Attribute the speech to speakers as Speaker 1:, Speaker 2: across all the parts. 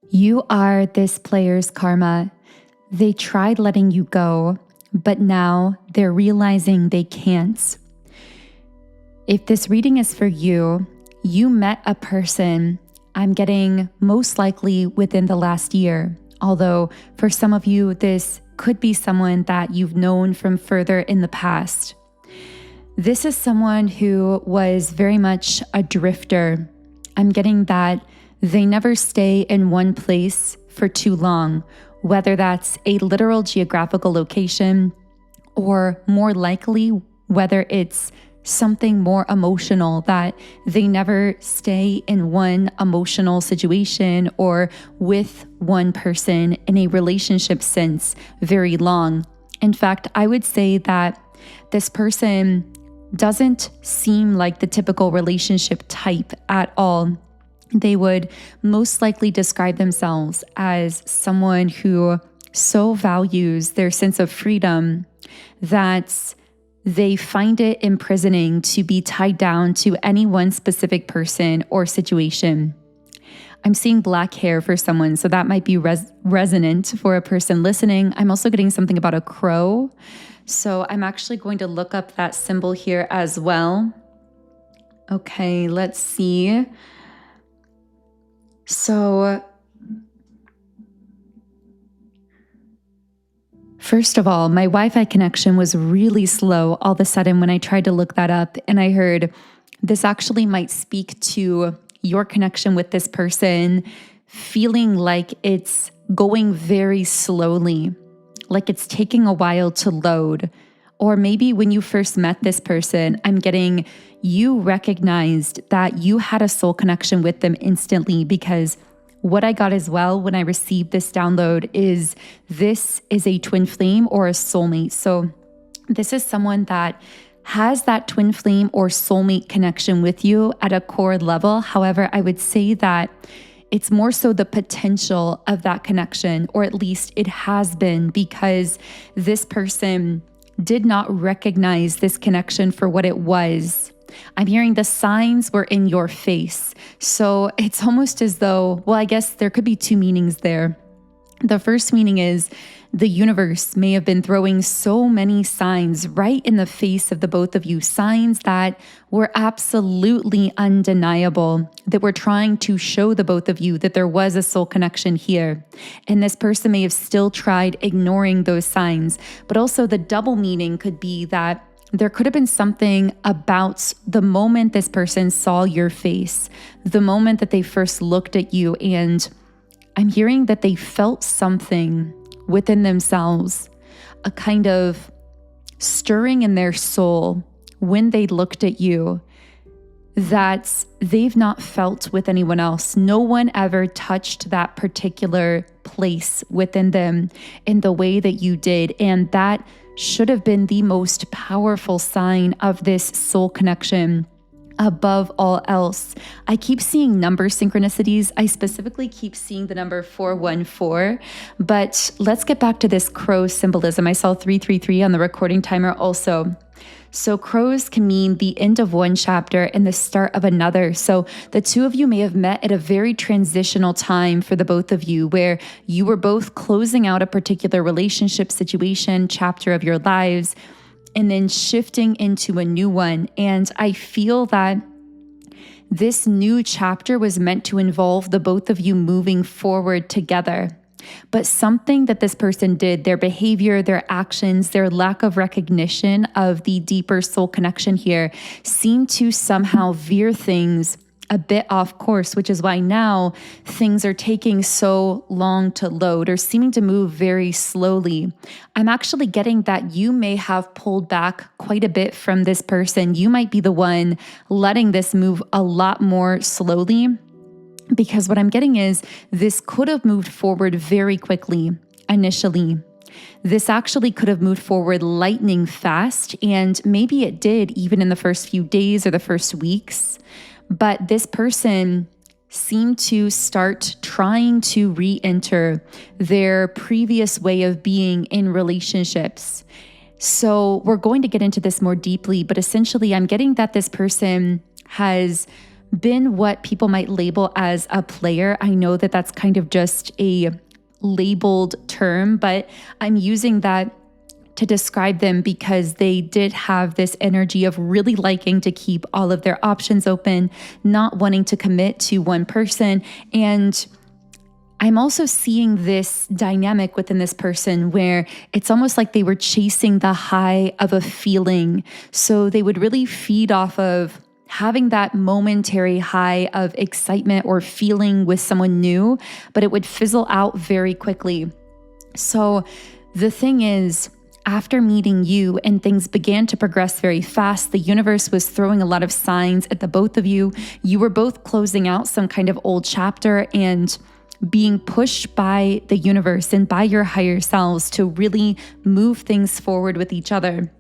Speaker 1: You are this player's karma. They tried letting you go, but now they're realizing they can't. If this reading is for you, you met a person, I'm getting most likely within the last year, although for some of you, this could be someone that you've known from further in the past. This is someone who was very much a drifter. I'm getting that they never stay in one place for too long, whether that's a literal geographical location or more likely whether it's something more emotional, that they never stay in one emotional situation or with one person in a relationship sense very long. In fact, I would say that this person doesn't seem like the typical relationship type at all. They would most likely describe themselves as someone who so values their sense of freedom that they find it imprisoning to be tied down to any one specific person or situation. I'm seeing black hair for someone, so that might be resonant for a person listening. I'm also getting something about a crow. So I'm actually going to look up that symbol here as well. Okay, let's see. So first of all, my Wi-Fi connection was really slow all of a sudden when I tried to look that up, and I heard this actually might speak to your connection with this person feeling like it's going very slowly, like it's taking a while to load. Or maybe when you first met this person, I'm getting you recognized that you had a soul connection with them instantly, because what I got as well when I received this download is this is a twin flame or a soulmate. So this is someone that has that twin flame or soulmate connection with you at a core level. However, I would say that it's more so the potential of that connection, or at least it has been, because this person did not recognize this connection for what it was. I'm hearing the signs were in your face. So it's almost as though, well, I guess there could be two meanings there. The first meaning is the universe may have been throwing so many signs right in the face of the both of you, signs that were absolutely undeniable, that were trying to show the both of you that there was a soul connection here. And this person may have still tried ignoring those signs. But also the double meaning could be that there could have been something about the moment this person saw your face, the moment that they first looked at you, and I'm hearing that they felt something within themselves, a kind of stirring in their soul when they looked at you that they've not felt with anyone else. No one ever touched that particular place within them in the way that you did. And that should have been the most powerful sign of this soul connection. Above all else, I keep seeing number synchronicities. I specifically keep seeing the number 414, but let's get back to this crow symbolism. I saw 333 on the recording timer also. So crows can mean the end of one chapter and the start of another. So the two of you may have met at a very transitional time for the both of you, where you were both closing out a particular relationship situation, chapter of your lives, and then shifting into a new one. And I feel that this new chapter was meant to involve the both of you moving forward together. But something that this person did, their behavior, their actions, their lack of recognition of the deeper soul connection here, seemed to somehow veer things a bit off course, which is why now things are taking so long to load or seeming to move very slowly. I'm actually getting that you may have pulled back quite a bit from this person. You might be the one letting this move a lot more slowly, because what I'm getting is this could have moved forward very quickly initially. This actually could have moved forward lightning fast, and maybe it did even in the first few days or the first weeks. But this person seemed to start trying to re-enter their previous way of being in relationships. So we're going to get into this more deeply, but essentially I'm getting that this person has been what people might label as a player. I know that that's kind of just a labeled term, but I'm using that to describe them because they did have this energy of really liking to keep all of their options open, not wanting to commit to one person. And I'm also seeing this dynamic within this person where it's almost like they were chasing the high of a feeling. So they would really feed off of having that momentary high of excitement or feeling with someone new, but it would fizzle out very quickly. So the thing is, after meeting you and things began to progress very fast, the universe was throwing a lot of signs at the both of you. You were both closing out some kind of old chapter and being pushed by the universe and by your higher selves to really move things forward with each other.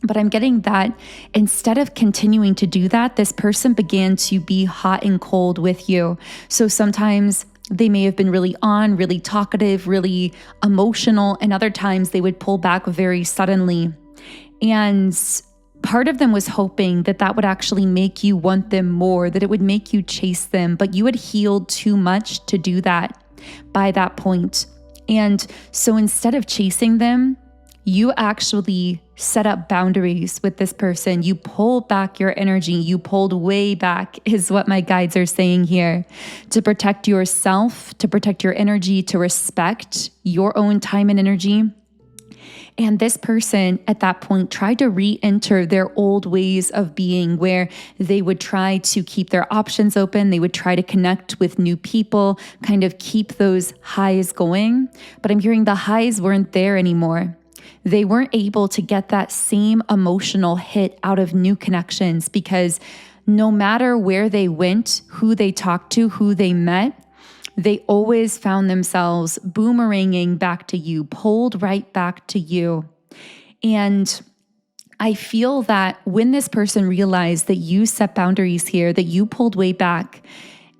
Speaker 1: But I'm getting that instead of continuing to do that, this person began to be hot and cold with you. So sometimes they may have been really on, really talkative, really emotional, and other times they would pull back very suddenly. And part of them was hoping that that would actually make you want them more, that it would make you chase them, but you had healed too much to do that by that point. And so instead of chasing them, you actually set up boundaries with this person. You pulled back your energy. You pulled way back is what my guides are saying here, to protect yourself, to protect your energy, to respect your own time and energy. And this person at that point tried to re-enter their old ways of being where they would try to keep their options open. They would try to connect with new people, kind of keep those highs going. But I'm hearing the highs weren't there anymore. They weren't able to get that same emotional hit out of new connections because no matter where they went, who they talked to, who they met, they always found themselves boomeranging back to you, pulled right back to you. And I feel that when this person realized that you set boundaries here, that you pulled way back,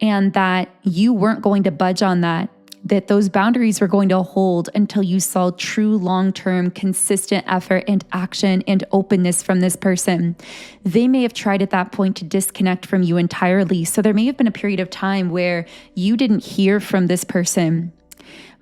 Speaker 1: and that you weren't going to budge on that those boundaries were going to hold until you saw true long-term consistent effort and action and openness from this person. They may have tried at that point to disconnect from you entirely. So there may have been a period of time where you didn't hear from this person.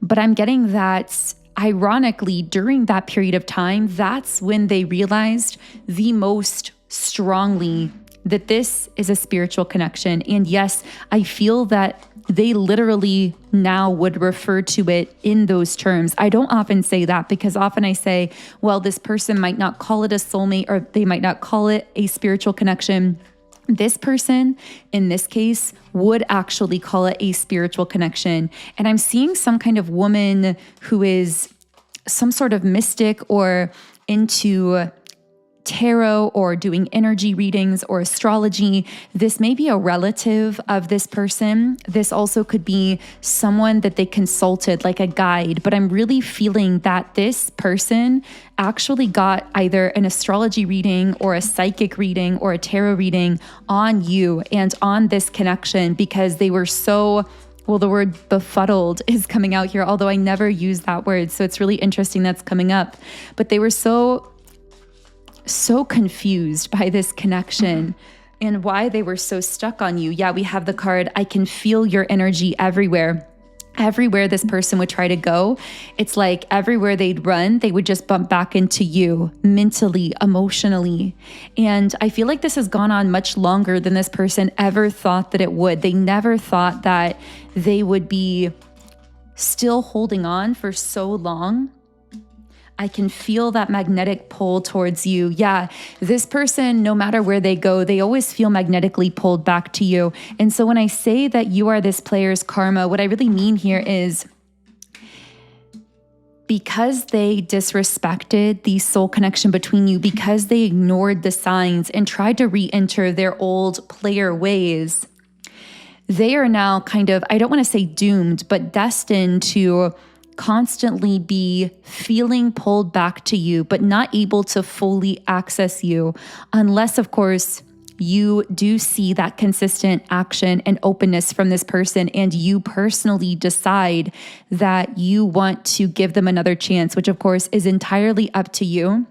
Speaker 1: But I'm getting that ironically, during that period of time, that's when they realized the most strongly that this is a spiritual connection. And yes, I feel that they literally now would refer to it in those terms. I don't often say that because often I say, well, this person might not call it a soulmate or they might not call it a spiritual connection. This person, in this case, would actually call it a spiritual connection. And I'm seeing some kind of woman who is some sort of mystic or into tarot or doing energy readings or astrology. This may be a relative of this person. This also could be someone that they consulted, like a guide. But I'm really feeling that this person actually got either an astrology reading or a psychic reading or a tarot reading on you and on this connection because they were so... Well, the word befuddled is coming out here, although I never use that word. So it's really interesting that's coming up. But they were so confused by this connection and why they were so stuck on you. Yeah, we have the card, I can feel your energy everywhere. Everywhere this person would try to go, it's like everywhere they'd run, they would just bump back into you mentally, emotionally. And I feel like this has gone on much longer than this person ever thought that it would. They never thought that they would be still holding on for so long. I can feel that magnetic pull towards you. Yeah, this person, no matter where they go, they always feel magnetically pulled back to you. And so when I say that you are this player's karma, what I really mean here is because they disrespected the soul connection between you, because they ignored the signs and tried to re-enter their old player ways, they are now kind of, I don't want to say doomed, but destined to constantly be feeling pulled back to you, but not able to fully access you unless, of course, you do see that consistent action and openness from this person and you personally decide that you want to give them another chance, which of course is entirely up to you.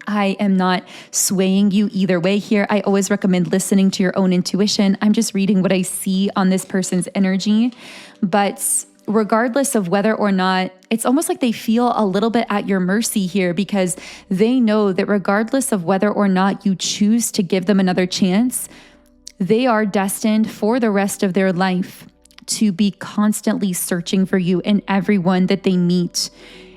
Speaker 1: I am not swaying you either way here. I always recommend listening to your own intuition. I'm just reading what I see on this person's energy. But regardless of whether or not, it's almost like they feel a little bit at your mercy here, because they know that regardless of whether or not you choose to give them another chance, they are destined for the rest of their life to be constantly searching for you in everyone that they meet.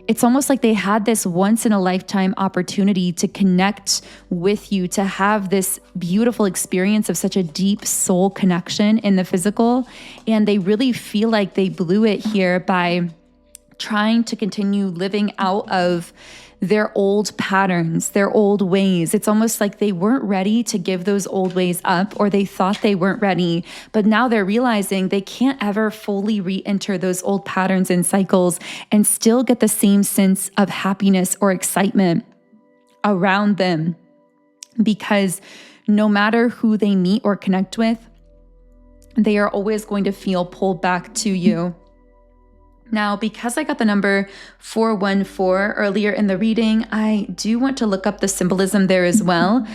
Speaker 1: It's almost like they had this once in a lifetime opportunity to connect with you, to have this beautiful experience of such a deep soul connection in the physical. And they really feel like they blew it here by trying to continue living out of their old patterns, their old ways. It's almost like they weren't ready to give those old ways up, or they thought they weren't ready, but now they're realizing they can't ever fully re-enter those old patterns and cycles and still get the same sense of happiness or excitement around them, because no matter who they meet or connect with, they are always going to feel pulled back to you. Now, because I got the number 414 earlier in the reading, I do want to look up the symbolism there as well.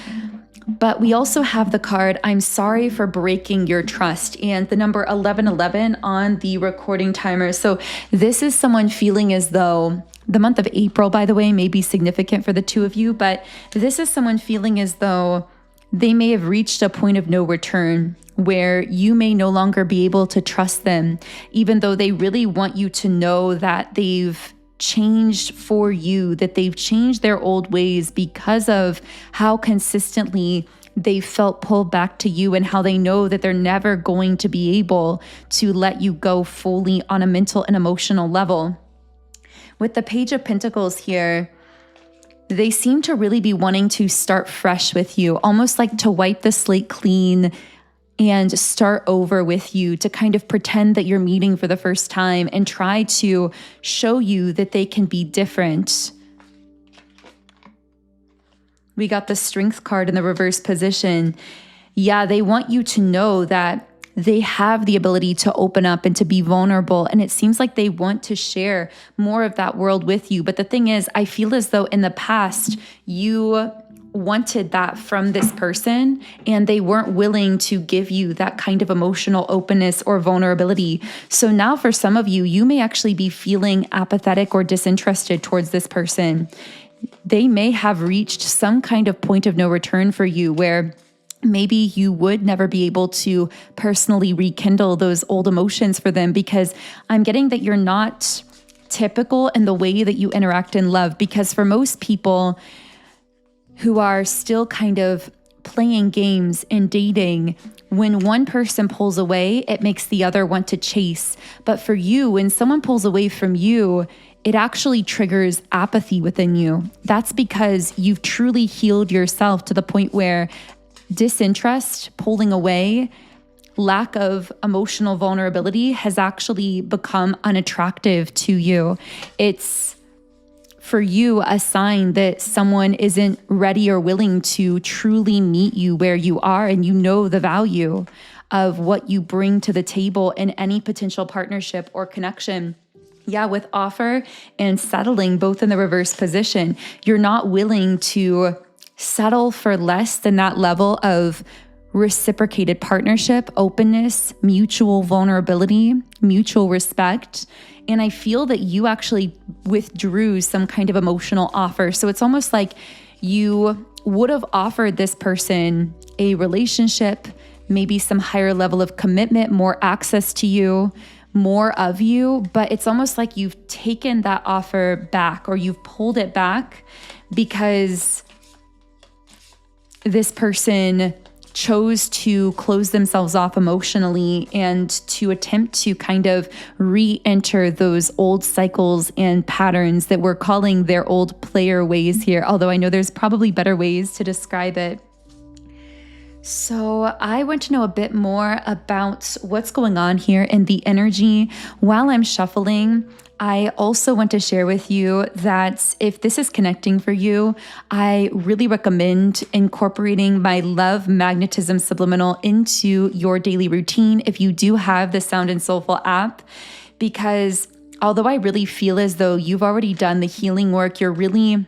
Speaker 1: But we also have the card, I'm sorry for breaking your trust, and the number 1111 on the recording timer. So this is someone feeling as though the month of April, by the way, may be significant for the two of you, but this is someone feeling as though they may have reached a point of no return, where you may no longer be able to trust them, even though they really want you to know that they've changed for you, that they've changed their old ways because of how consistently they felt pulled back to you, and how they know that they're never going to be able to let you go fully on a mental and emotional level. With the Page of Pentacles here, they seem to really be wanting to start fresh with you, almost like to wipe the slate clean and start over with you, to kind of pretend that you're meeting for the first time and try to show you that they can be different. We got the Strength card in the reverse position. Yeah, they want you to know that they have the ability to open up and to be vulnerable. And it seems like they want to share more of that world with you. But the thing is, I feel as though in the past, you wanted that from this person, and they weren't willing to give you that kind of emotional openness or vulnerability. So now for some of you, you may actually be feeling apathetic or disinterested towards this person. They may have reached some kind of point of no return for you, where maybe you would never be able to personally rekindle those old emotions for them, because I'm getting that you're not typical in the way that you interact in love. Because for most people who are still kind of playing games and dating, when one person pulls away, it makes the other want to chase. But for you, when someone pulls away from you, it actually triggers apathy within you. That's because you've truly healed yourself to the point where disinterest, pulling away, lack of emotional vulnerability has actually become unattractive to you. It's for you a sign that someone isn't ready or willing to truly meet you where you are, and you know the value of what you bring to the table in any potential partnership or connection. Yeah, with offer and settling both in the reverse position, you're not willing to settle for less than that level of reciprocated partnership, openness, mutual vulnerability, mutual respect. And I feel that you actually withdrew some kind of emotional offer. So it's almost like you would have offered this person a relationship, maybe some higher level of commitment, more access to you, more of you, but it's almost like you've taken that offer back, or you've pulled it back because this person chose to close themselves off emotionally and to attempt to kind of re-enter those old cycles and patterns that we're calling their old player ways here, although I know there's probably better ways to describe it. So I want to know a bit more about what's going on here in the energy. While I'm shuffling, I also want to share with you that if this is connecting for you, I really recommend incorporating my Love Magnetism Subliminal into your daily routine if you do have the Sound and Soulful app, because although I really feel as though you've already done the healing work, you're really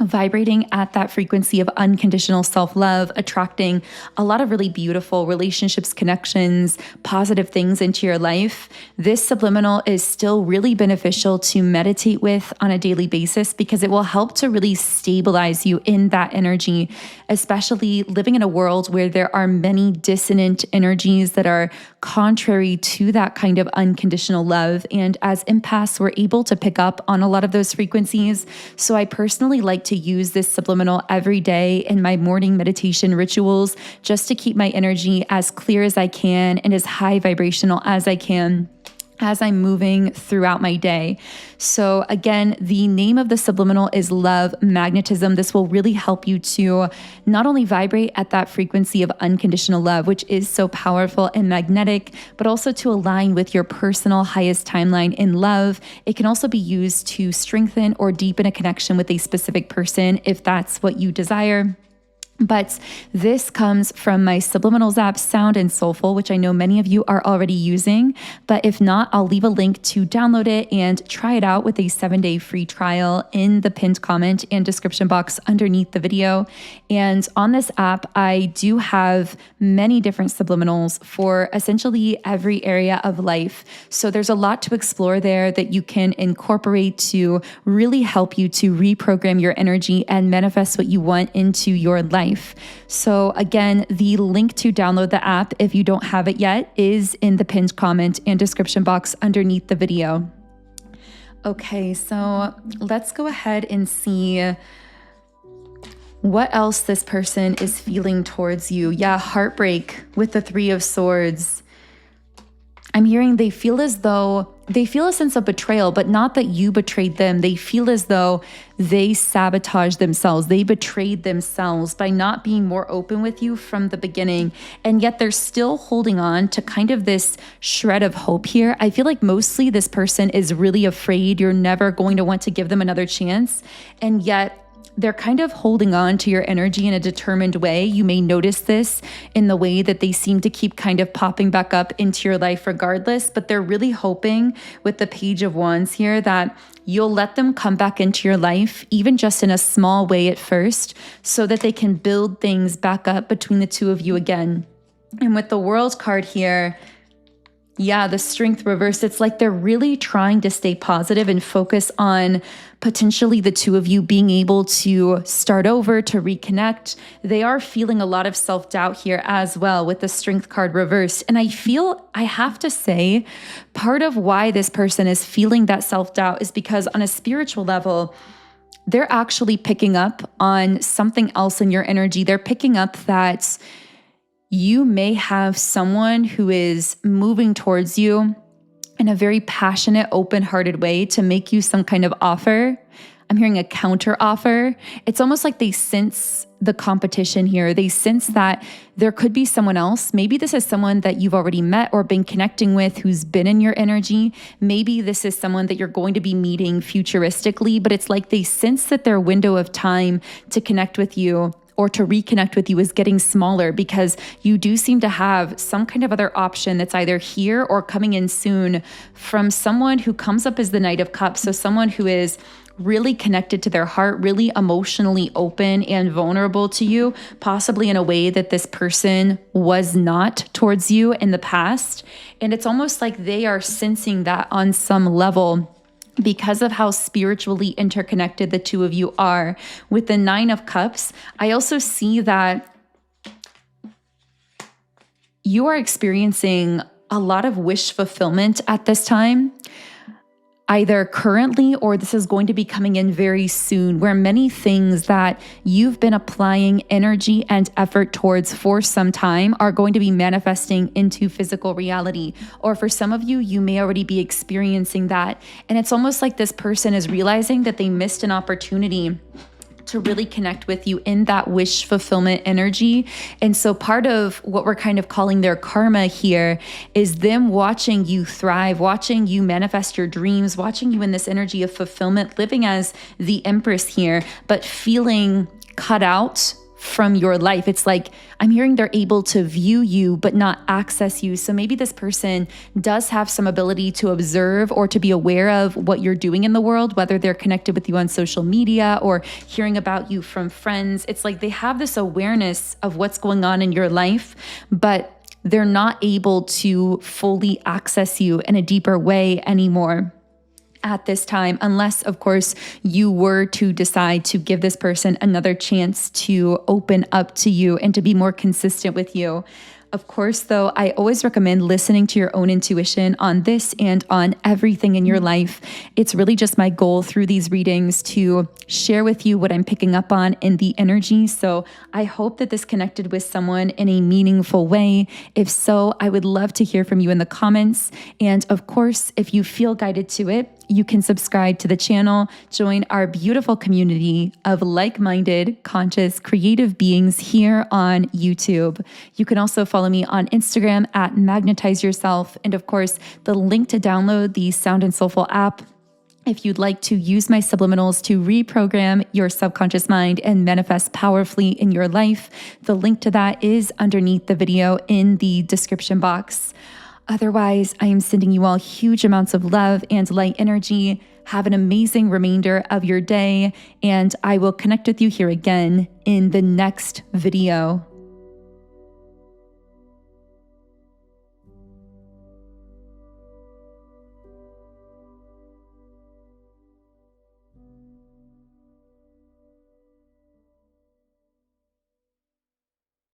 Speaker 1: vibrating at that frequency of unconditional self-love, attracting a lot of really beautiful relationships, connections, positive things into your life. This subliminal is still really beneficial to meditate with on a daily basis because it will help to really stabilize you in that energy, especially living in a world where there are many dissonant energies that are contrary to that kind of unconditional love. And as empaths, we're able to pick up on a lot of those frequencies. So I personally like to use this subliminal every day in my morning meditation rituals just to keep my energy as clear as I can and as high vibrational as I can as I'm moving throughout my day. So again, the name of the subliminal is Love Magnetism. This will really help you to not only vibrate at that frequency of unconditional love, which is so powerful and magnetic, but also to align with your personal highest timeline in love. It can also be used to strengthen or deepen a connection with a specific person if that's what you desire. But this comes from my Subliminals app, Sound and Soulful, which I know many of you are already using. But if not, I'll leave a link to download it and try it out with a 7-day free trial in the pinned comment and description box underneath the video. And on this app, I do have many different subliminals for essentially every area of life. So there's a lot to explore there that you can incorporate to really help you to reprogram your energy and manifest what you want into your life. So again, the link to download the app, if you don't have it yet, is in the pinned comment and description box underneath the video. Okay, so let's go ahead and see what else this person is feeling towards you. Yeah, heartbreak with the 3 of Swords. I'm hearing they feel a sense of betrayal, but not that you betrayed them. They feel as though they sabotaged themselves. They betrayed themselves by not being more open with you from the beginning. And yet they're still holding on to kind of this shred of hope here. I feel like mostly this person is really afraid you're never going to want to give them another chance. And yet they're kind of holding on to your energy in a determined way. You may notice this in the way that they seem to keep kind of popping back up into your life regardless, but they're really hoping with the Page of Wands here that you'll let them come back into your life, even just in a small way at first, so that they can build things back up between the two of you again. And with the World card here, yeah, the Strength reversed, it's like they're really trying to stay positive and focus on potentially the two of you being able to start over, to reconnect. They are feeling a lot of self-doubt here as well with the Strength card reversed. And I have to say, part of why this person is feeling that self-doubt is because on a spiritual level, they're actually picking up on something else in your energy. They're picking up that you may have someone who is moving towards you in a very passionate, open-hearted way to make you some kind of offer. I'm hearing a counter offer. It's almost like they sense the competition here. They sense that there could be someone else. Maybe this is someone that you've already met or been connecting with who's been in your energy. Maybe this is someone that you're going to be meeting futuristically, but it's like they sense that their window of time to connect with you or to reconnect with you is getting smaller because you do seem to have some kind of other option that's either here or coming in soon from someone who comes up as the Knight of Cups. So someone who is really connected to their heart, really emotionally open and vulnerable to you, possibly in a way that this person was not towards you in the past. And it's almost like they are sensing that on some level because of how spiritually interconnected the two of you are. With the 9 of Cups, I also see that you are experiencing a lot of wish fulfillment at this time, either currently or this is going to be coming in very soon, where many things that you've been applying energy and effort towards for some time are going to be manifesting into physical reality. Or for some of you, you may already be experiencing that. And it's almost like this person is realizing that they missed an opportunity to really connect with you in that wish fulfillment energy. And so part of what we're kind of calling their karma here is them watching you thrive, watching you manifest your dreams, watching you in this energy of fulfillment, living as the Empress here, but feeling cut out from your life. It's like I'm hearing they're able to view you but not access you. So maybe this person does have some ability to observe or to be aware of what you're doing in the world, whether they're connected with you on social media or hearing about you from friends. It's like they have this awareness of what's going on in your life, but they're not able to fully access you in a deeper way anymore at this time, unless, of course, you were to decide to give this person another chance to open up to you and to be more consistent with you. Of course, though, I always recommend listening to your own intuition on this and on everything in your life. It's really just my goal through these readings to share with you what I'm picking up on in the energy. So I hope that this connected with someone in a meaningful way. If so, I would love to hear from you in the comments. And of course, if you feel guided to it, you can subscribe to the channel, join our beautiful community of like-minded, conscious, creative beings here on YouTube. You can also follow me on Instagram at Magnetize Yourself. And of course, the link to download the Sound and Soulful app if you'd like to use my subliminals to reprogram your subconscious mind and manifest powerfully in your life. The link to that is underneath the video in the description box. Otherwise, I am sending you all huge amounts of love and light energy. Have an amazing remainder of your day, and I will connect with you here again in the next video.